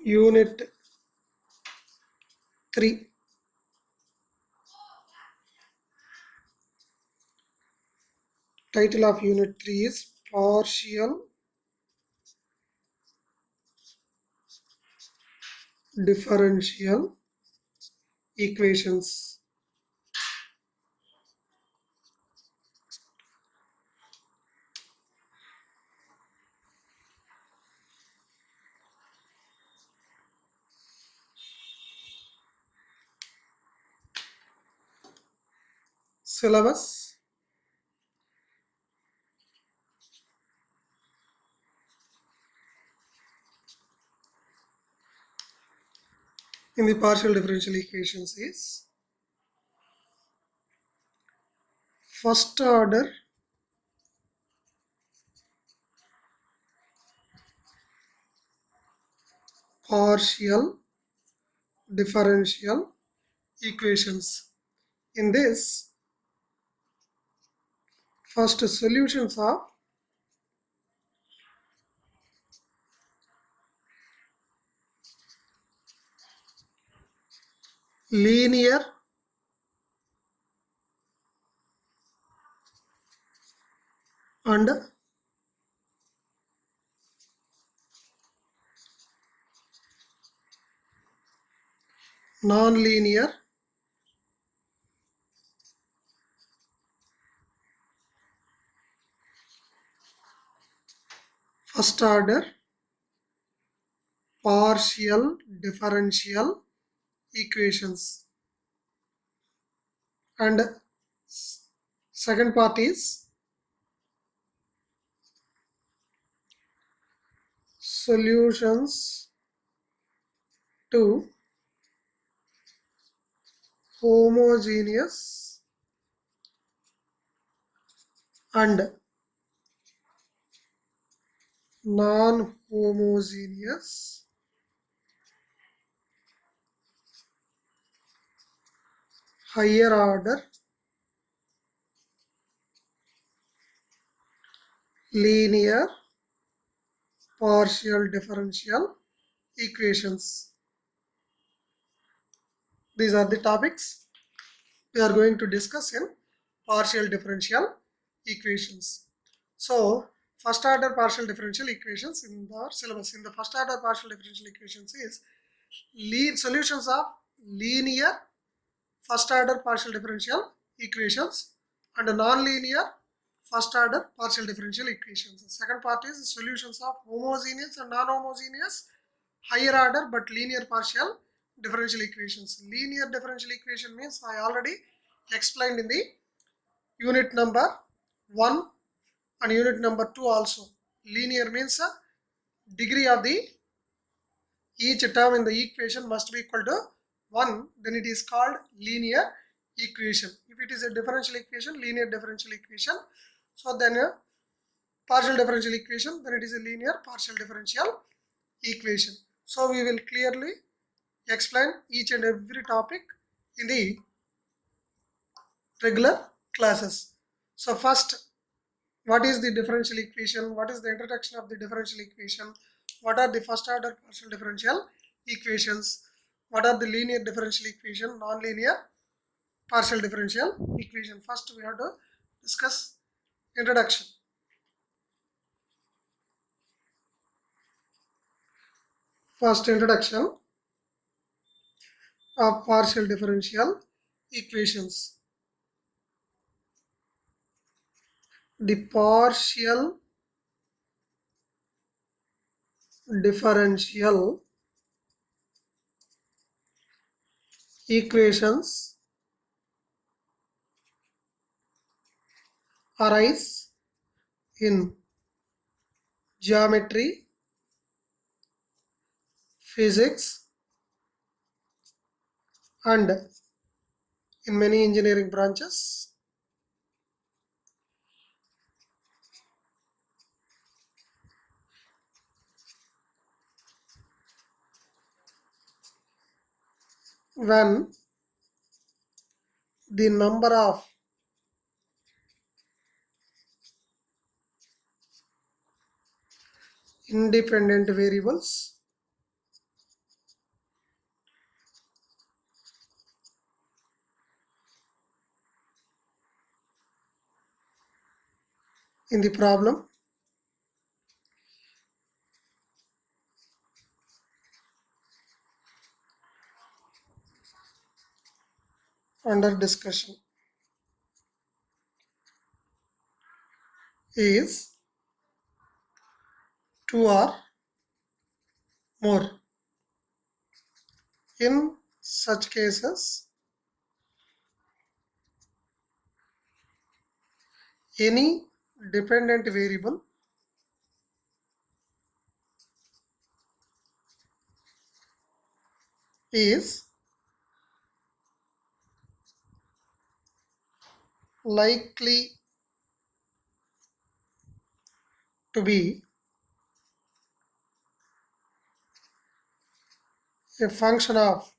Unit 3. Title of Unit 3 is Partial Differential Equations. Syllabus. In the partial differential equations is first order partial differential equations. In this, first solutions of linear and non-linear first order partial differential equations, and second part is solutions to homogeneous and non-homogeneous higher order linear partial differential equations. These are the topics we are going to discuss in partial differential equations. So, first order partial differential equations in the syllabus. In the first order partial differential equations is solutions of linear first order partial differential equations and non-linear first order partial differential equations. The second part is solutions of homogeneous and non-homogeneous higher order but linear partial differential equations. Linear differential equation means I already explained in the unit number 1 and unit number 2 also. Linear means degree of the each term in the equation must be equal to 1, then it is called linear equation. If it is a differential equation, linear differential equation, so then a partial differential equation, then it is a linear partial differential equation. So we will clearly explain each and every topic in the regular classes. So first, what is the differential equation? What is the introduction of the differential equation? What are the first order partial differential equations? What are the linear differential equation, non-linear partial differential equation? First we have to discuss introduction. First, introduction of partial differential equations. The partial differential equations arise in geometry, physics, and in many engineering branches. When the number of independent variables in the problem. Under discussion is two or more. In such cases, any dependent variable is likely to be a function of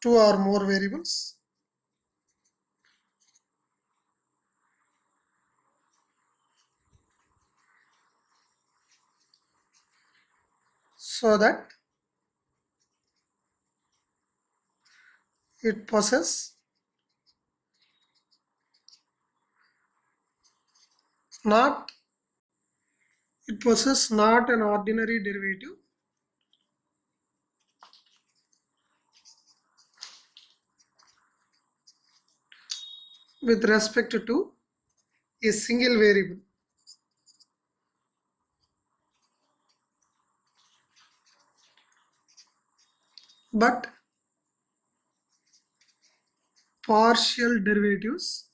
two or more variables so that it possesses not not an ordinary derivative with respect to a single variable, but partial derivatives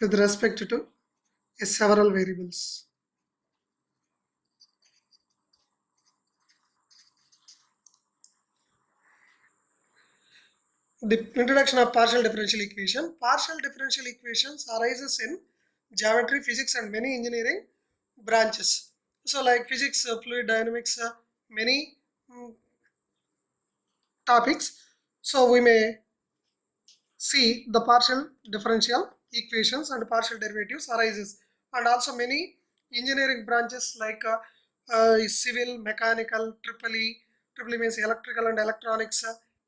with respect to several variables. The introduction of partial differential equation. Partial differential equations arises in geometry, physics, and many engineering branches. So like physics, fluid dynamics, many topics. So we may see the partial differential equations and partial derivatives arises, and also many engineering branches like civil, mechanical, triple E means electrical and electronics,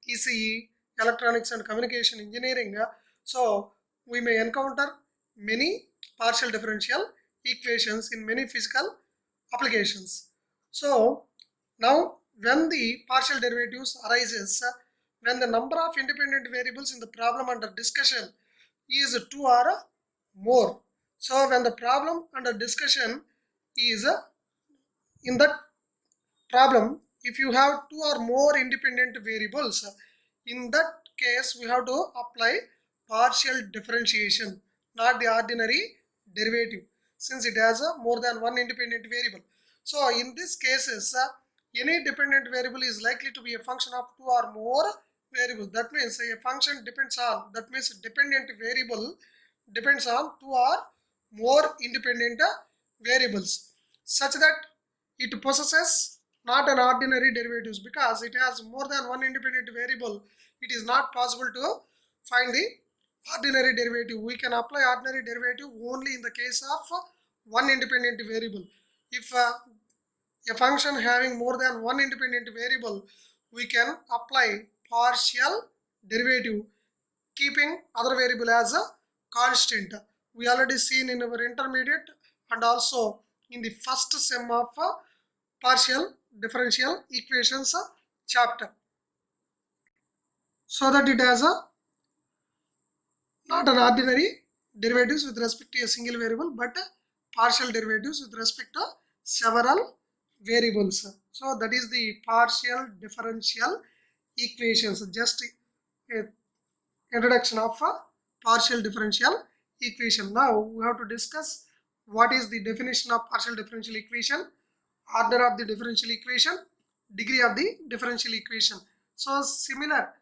ECE, electronics and communication engineering. So we may encounter many partial differential equations in many physical applications. So now when the partial derivatives arises, when the number of independent variables in the problem under discussion is two or more. So when the problem under discussion is in that problem, if you have two or more independent variables, in that case we have to apply partial differentiation, not the ordinary derivative, since it has more than one independent variable. So in these cases, any dependent variable is likely to be a function of two or more variables. That means a function depends on, that means dependent variable depends on two or more independent variables, such that it possesses not an ordinary derivatives. Because it has more than one independent variable, it is not possible to find the ordinary derivative. We can apply ordinary derivative only in the case of one independent variable. If a function having more than one independent variable, we can apply partial derivative keeping other variable as a constant. We already seen in our intermediate and also in the first sem of partial differential equations chapter, so that it has a not an ordinary derivatives with respect to a single variable, but partial derivatives with respect to several variables. So that is the partial differential equations. Just a introduction of a partial differential equation. Now we have to discuss what is the definition of partial differential equation, order of the differential equation, degree of the differential equation. So similar,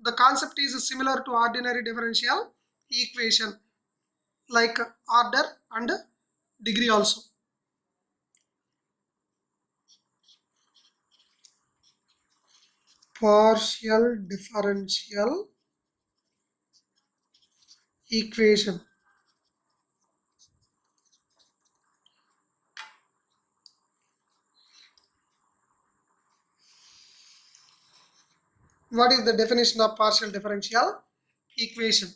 the concept is similar to ordinary differential equation, like order and degree also. Partial differential equation. What is the definition of partial differential equation?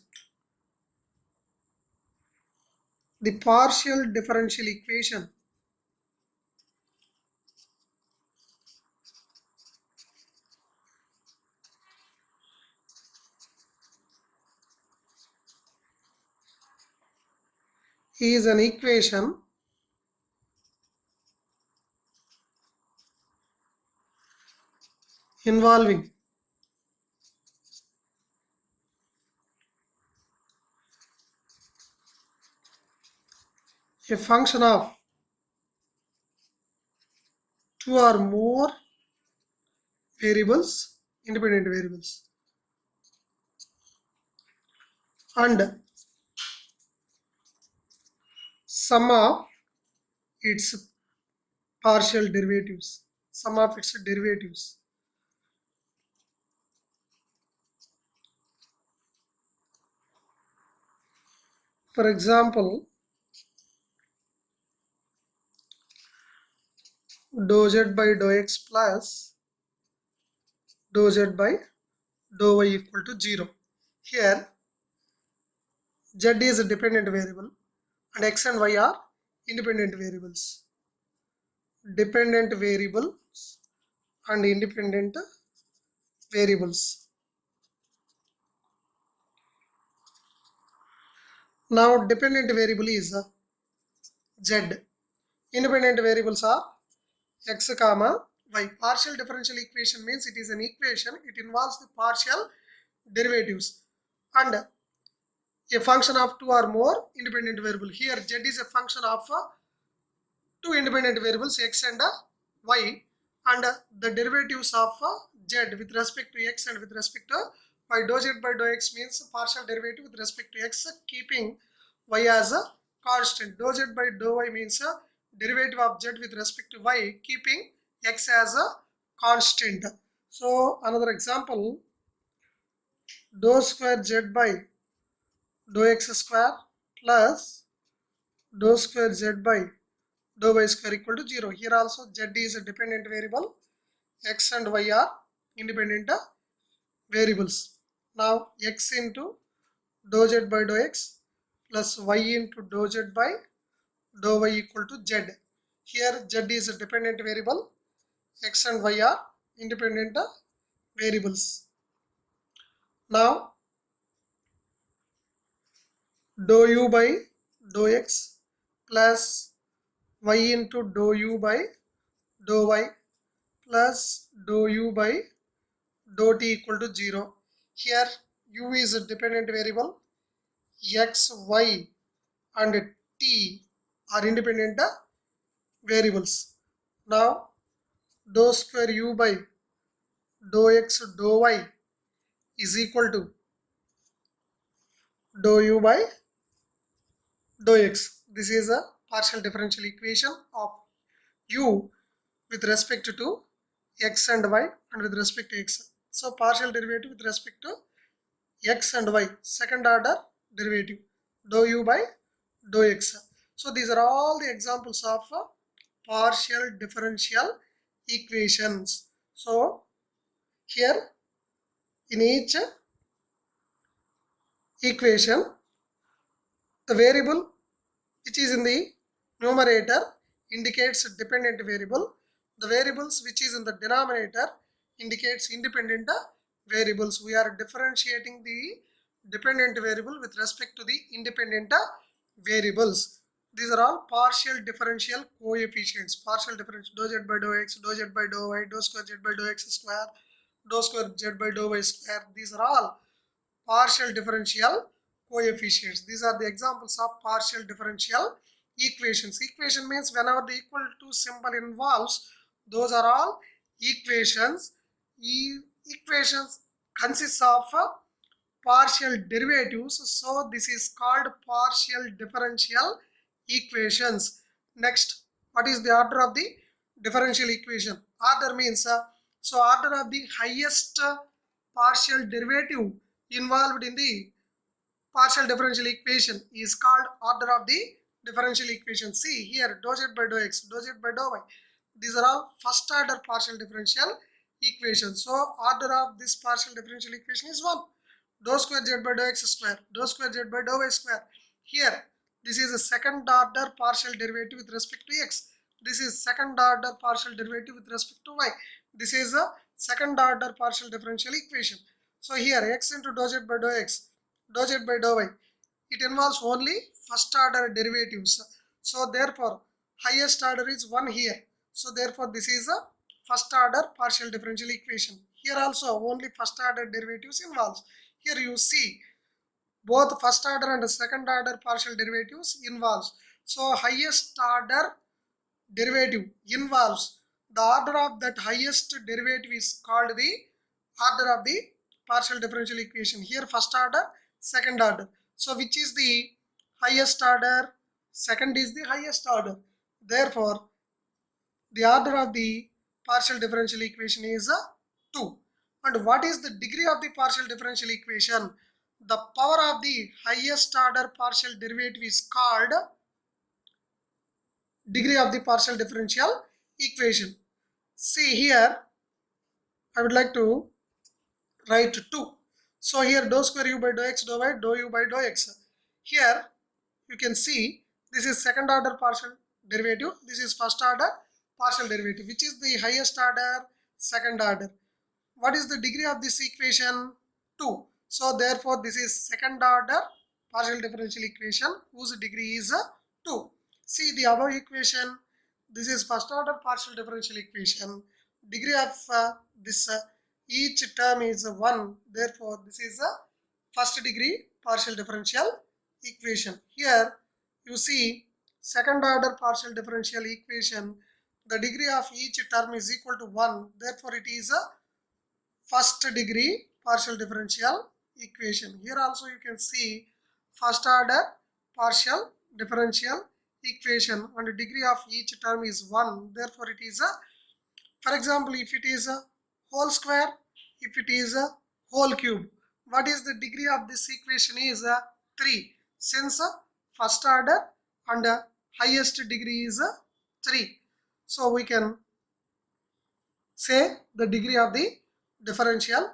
The partial differential equation is an equation involving a function of two or more variables, independent variables, and sum of its partial derivatives, sum of its derivatives. For example, dou z by dou x plus dou z by dou y equal to 0. Here z is a dependent variable and x and y are independent variables. Dependent variables and independent variables. Now dependent variable is z. Independent variables are x comma y. Partial differential equation means it is an equation. It involves the partial derivatives and a function of two or more independent variable. Here z is a function of two independent variables x and y, and the derivatives of z with respect to x and with respect to y. Dou z by dou x means partial derivative with respect to x keeping y as a constant. Dou z by dou y means derivative of z with respect to y keeping x as a constant. So another example, dou square z by dou x square plus dou square z by dou y square equal to 0. Here also z is a dependent variable, x and y are independent variables. Now x into dou z by dou x plus y into dou z by dou y equal to z. Here z is a dependent variable, x and y are independent variables. Now dou u by dou x plus y into dou u by dou y plus dou u by dou t equal to 0. Here u is a dependent variable, x, y and t are independent variables. Now dou square u by dou x dou y is equal to dou u by dou x. This is a partial differential equation of u with respect to x and y and with respect to x. So partial derivative with respect to x and y, second order derivative, dou u by dou x. So these are all the examples of partial differential equations. So here in each equation, the variable which is in the numerator indicates a dependent variable. The variables which is in the denominator indicates independent variables. We are differentiating the dependent variable with respect to the independent variables. These are all partial differential coefficients. Partial differential, dou z by dou x, dou z by dou y, dou square z by dou x square, dou square z by dou y square. These are all partial differential coefficients. These are the examples of partial differential equations. Equation means whenever the equal to symbol involves, those are all equations. Equations consists of partial derivatives, so this is called partial differential equations. Next, what is the order of the differential equation? Order means so order of the highest partial derivative involved in the partial differential equation is called order of the differential equation. See here, dou z by dou x, dou z by dou y. These are all first order partial differential equation. So order of this partial differential equation is 1. Dou square z by dou x square, dou square z by dou y square. Here, this is a second order partial derivative with respect to x. This is second order partial derivative with respect to y. This is a second order partial differential equation. So here x into dou z by dou x, dou z by dou y, it involves only first order derivatives. So therefore, highest order is 1 here. So therefore, this is a first order partial differential equation. Here also only first order derivatives involves. Here you see both first order and second order partial derivatives involves. So highest order derivative involves, the order of that highest derivative is called the order of the partial differential equation. Here first order, second order. So which is the highest order? Second is the highest order. Therefore, the order of the partial differential equation is 2. And what is the degree of the partial differential equation? The power of the highest order partial derivative is called degree of the partial differential equation. See here, I would like to write 2. So here dou square u by dou x dou y, dou u by dou x. Here you can see this is second order partial derivative, this is first order partial derivative. Which is the highest order? Second order. What is the degree of this equation? 2. So therefore this is second order partial differential equation whose degree is 2. See the above equation, this is first order partial differential equation. Degree of this each term is 1. Therefore this is a first degree partial differential equation. Here you see second order partial differential equation, the degree of each term is equal to 1. Therefore it is a first degree partial differential equation. Here also you can see first order partial differential equation and the degree of each term is 1. Therefore it is a, for example, if it is a whole square, if it is a whole cube, what is the degree of this equation is 3. Since first order and highest degree is 3. So we can say the degree of the differential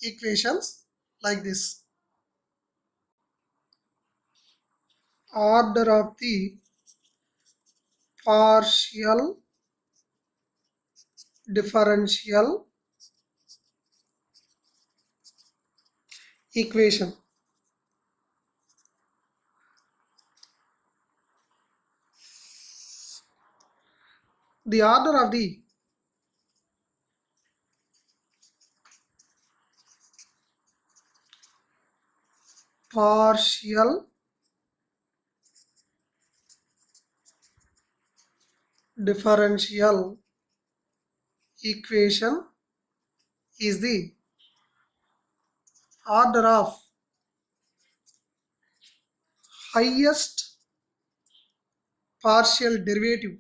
equations like this. Order of the partial differential equation. The order of the partial differential equation is the order of highest partial derivative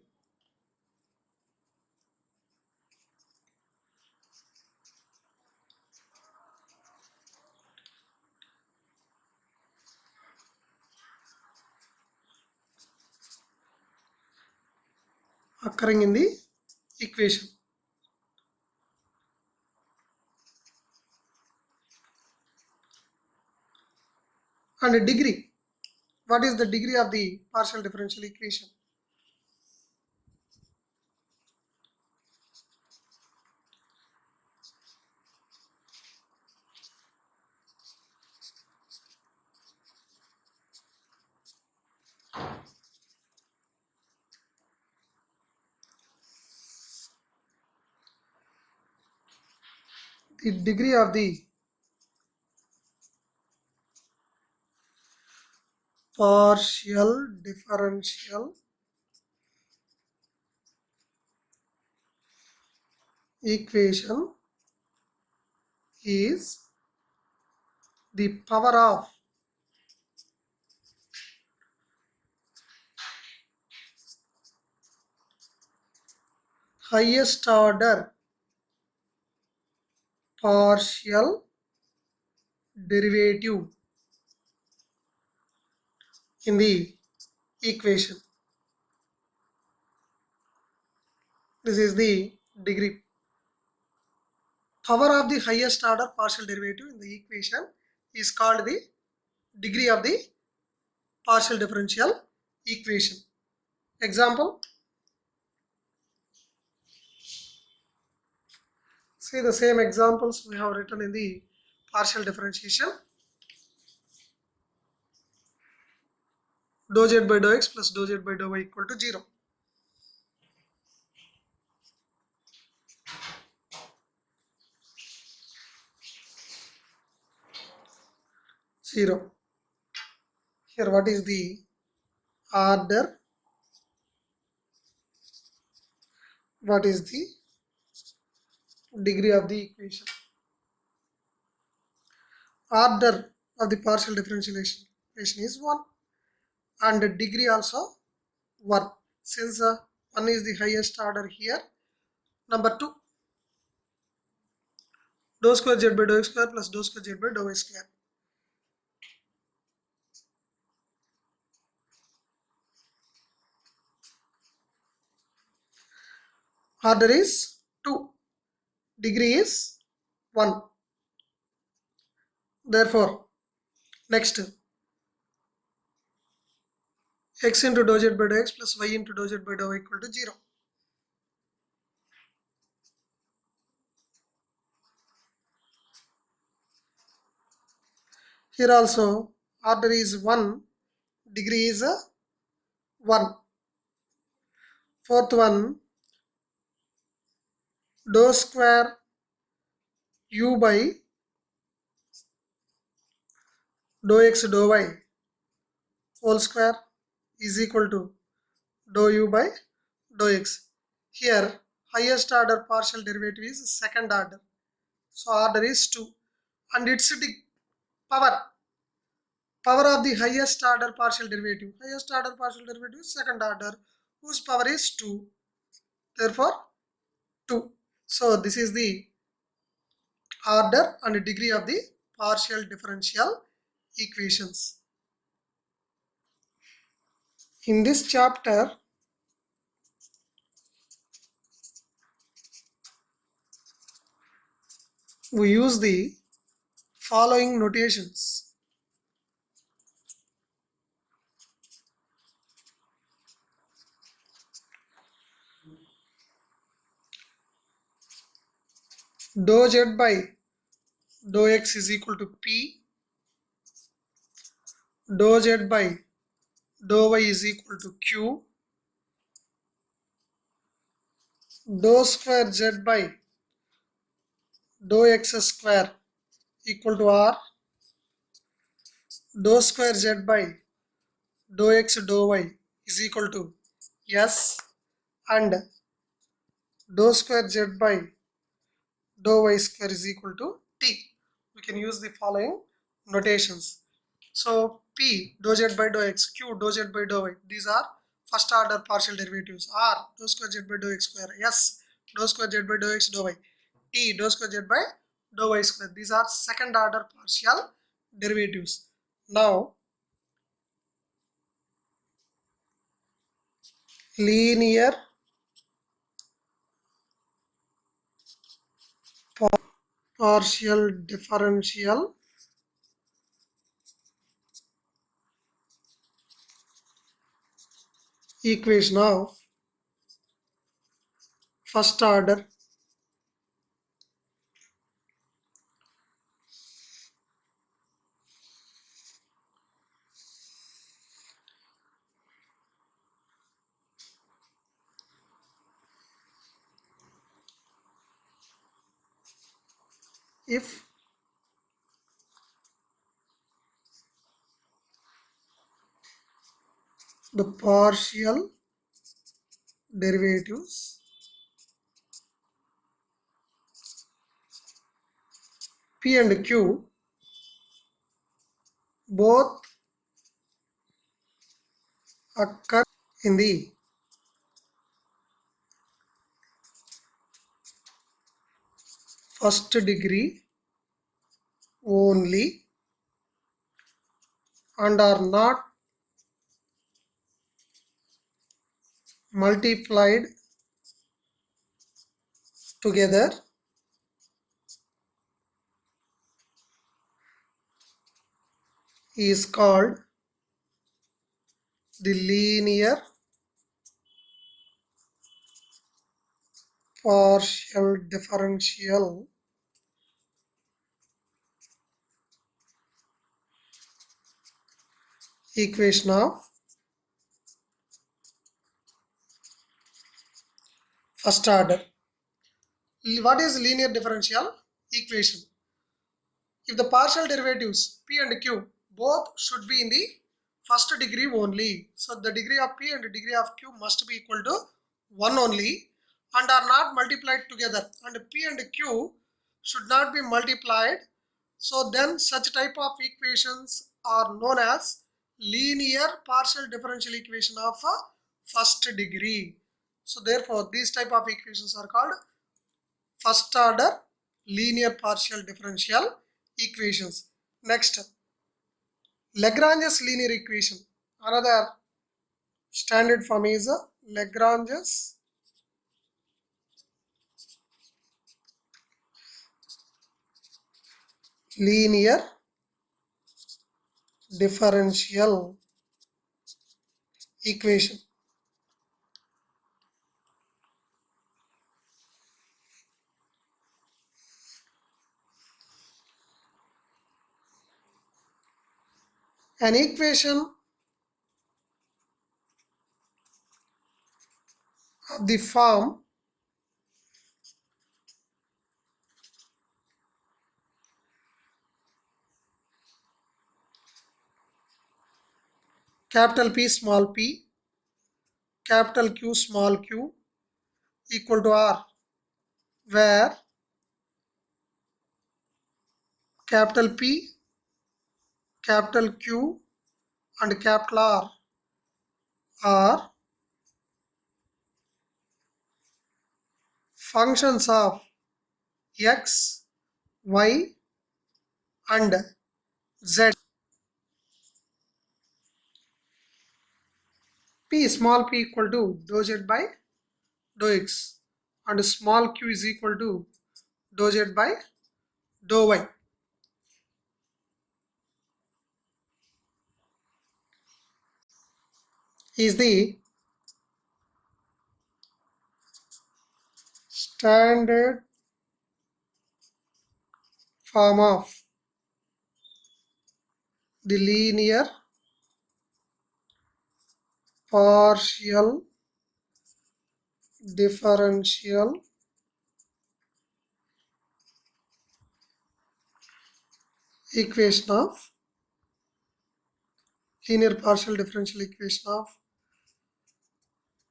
occurring in the equation. And a degree. What is the degree of the partial differential equation? The degree of the partial differential equation is the power of highest order partial derivative in the equation. This is the degree. power of the highest order partial derivative in the equation is called the degree of the partial differential equation. Example, see the same examples we have written in the partial differentiation. Dou z by dou x plus dou z by dou y equal to 0. Here what is the order? What is the degree of the equation? Order of the partial differential equation is 1 and the degree also 1. Since 1 is the highest order here. Number 2, dou square z by dou x square plus dou square z by dou y square. Order is 2, degree is 1. Therefore, next, x into dou z by dou x plus y into dou z by dou y equal to 0. Here also order is 1, degree is 1. Fourth one, dou square u by dou x dou y whole square is equal to dou u by dou x. Here highest order partial derivative is second order. So order is 2 and its the power of the highest order partial derivative. Highest order partial derivative is second order whose power is 2. Therefore 2. So this is the order and degree of the partial differential equations. In this chapter, we use the following notations. Dou z by dou x is equal to P. Dou z by dou y is equal to Q. Dou square z by dou x square equal to R. Dou square z by dou x dou y is equal to S, and dou square z by dou y square is equal to T. We can use the following notations. So P, dou z by dou x, Q, dou z by dou y, these are first order partial derivatives. R, dou square z by dou x square. S, dou square z by dou x dou y. T, dou square z by dou y square. These are second order partial derivatives. Now linear partial differential equation of first order if the partial derivatives P and Q both occur in the first degree only and are not multiplied together is called the linear partial differential equation of first order. What is linear differential equation? If the partial derivatives p and q both should be in the first degree only, so the degree of p and the degree of q must be equal to 1 only and are not multiplied together, and p and q should not be multiplied, so then such type of equations are known as linear partial differential equation of a first degree. So therefore these type of equations are called first order linear partial differential equations. Next, Lagrange's linear equation. Another standard form is Lagrange's linear differential equation. An equation of the form capital P small p, capital Q small q equal to R, where capital P, capital Q and capital R are functions of x, y and z. P small p equal to dou z by dou x and small q is equal to dou z by dou y. Is the standard form of the linear partial differential equation of linear partial differential equation of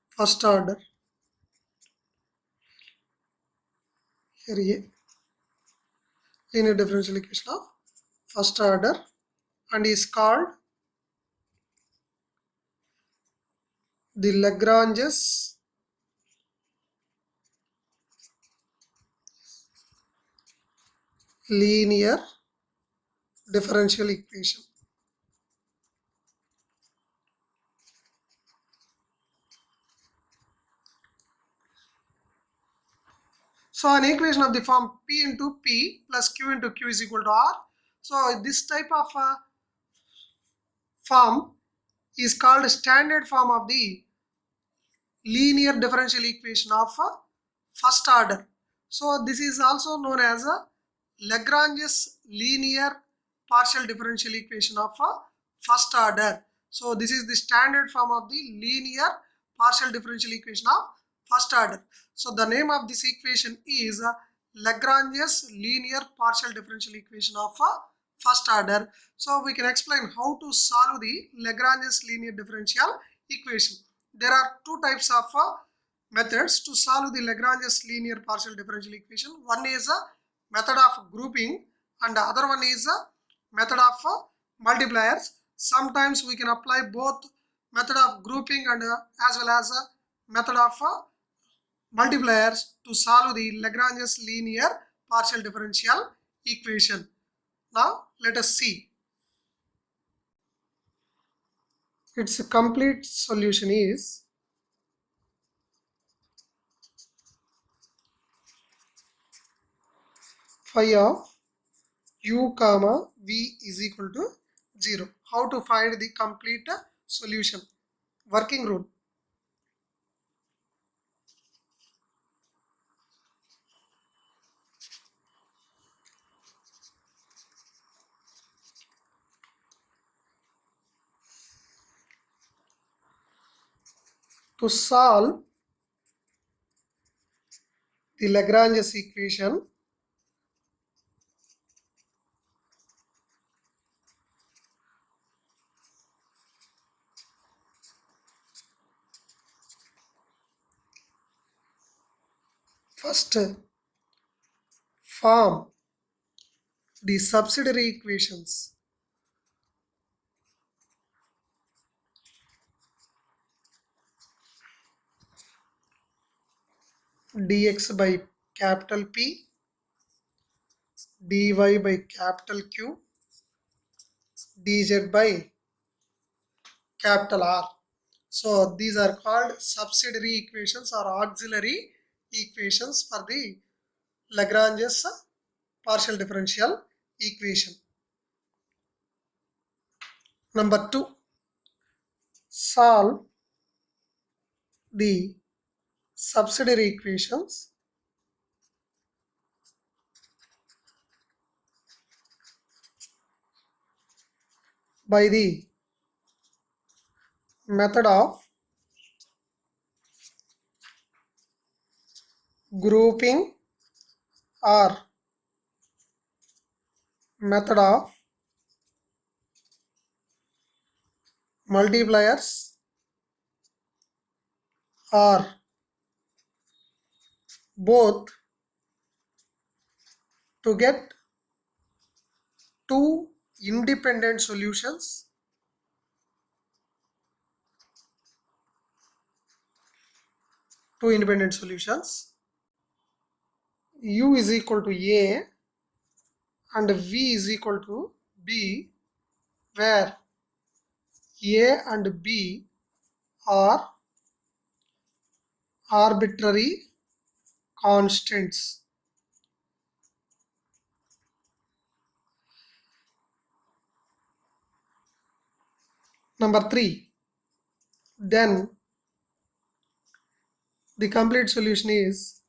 first order. Here A, linear differential equation of first order, and is called the Lagrange's linear differential equation. So an equation of the form P into P plus Q into Q is equal to R. So this type of form is called standard form of the linear differential equation of first order. So this is also known as a Lagrange's linear partial differential equation of first order. So this is the standard form of the linear partial differential equation of first order. So the name of this equation is Lagrange's linear partial differential equation of first order. So we can explain how to solve the Lagrange's linear differential equation. There are two types of methods to solve the Lagrange's linear partial differential equation. One is a method of grouping and the other one is a method of multipliers. Sometimes we can apply both method of grouping and as well as a method of multipliers to solve the Lagrange's linear partial differential equation. Now let us see. Its complete solution is phi of u comma v is equal to 0. How to find the complete solution? Working rule. To solve the Lagrange's equation, first form the subsidiary equations. Dx by capital P, dy by capital Q, dz by capital R. So these are called subsidiary equations or auxiliary equations for the Lagrange's partial differential equation. Number 2, solve the subsidiary equations by the method of grouping or method of multipliers or both to get two independent solutions u is equal to a and v is equal to b, where a and b are arbitrary constants. Number 3, then the complete solution is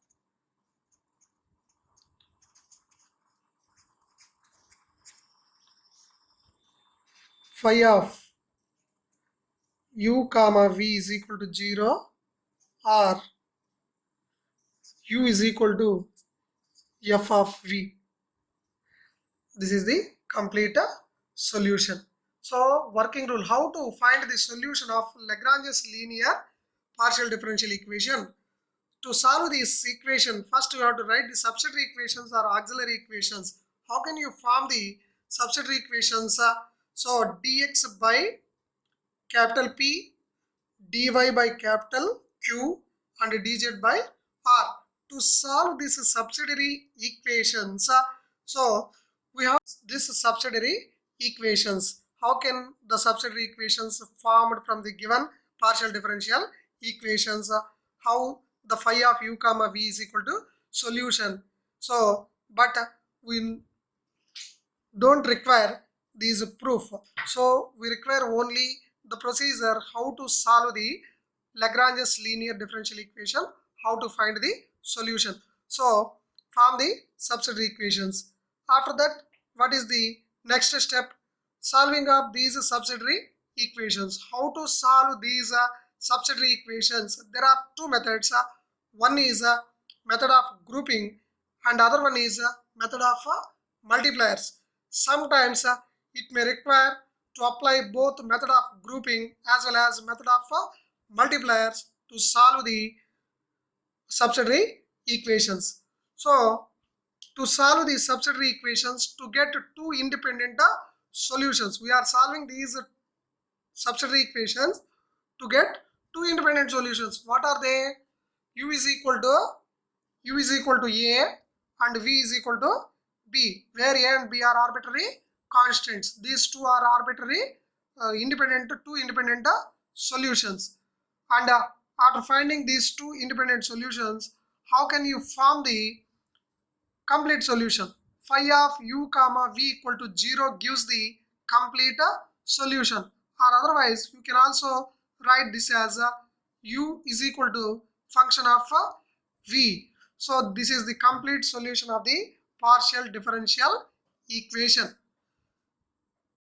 phi of u comma v is equal to 0 or u is equal to f of v. This is the complete solution. So working rule, how to find the solution of Lagrange's linear partial differential equation. To solve this equation, first you have to write the subsidiary equations or auxiliary equations. How can you form the subsidiary equations? So dx by capital P, dy by capital Q and dz by R. To solve these subsidiary equations, so we have this subsidiary equations. How can the subsidiary equations formed from the given partial differential equations? How the phi of u comma v is equal to solution. So but we don't require these proof, so we require only the procedure how to solve the Lagrange's linear differential equation, how to find the solution. So form the subsidiary equations. After that, what is the next step? Solving of these subsidiary equations. How to solve these subsidiary equations? There are two methods. One is method of grouping and other one is method of multipliers. Sometimes it may require to apply both method of grouping as well as method of multipliers to solve the subsidiary equations. So to solve the subsidiary equations, to get two independent solutions, we are solving these subsidiary equations to get two independent solutions. What are they? u is equal to a and v is equal to b, where a and b are arbitrary constants. These two are arbitrary two independent solutions. And after finding these two independent solutions, how can you form the complete solution? Phi of u comma v equal to 0 gives the complete solution, or otherwise you can also write this as u is equal to function of v. So this is the complete solution of the partial differential equation.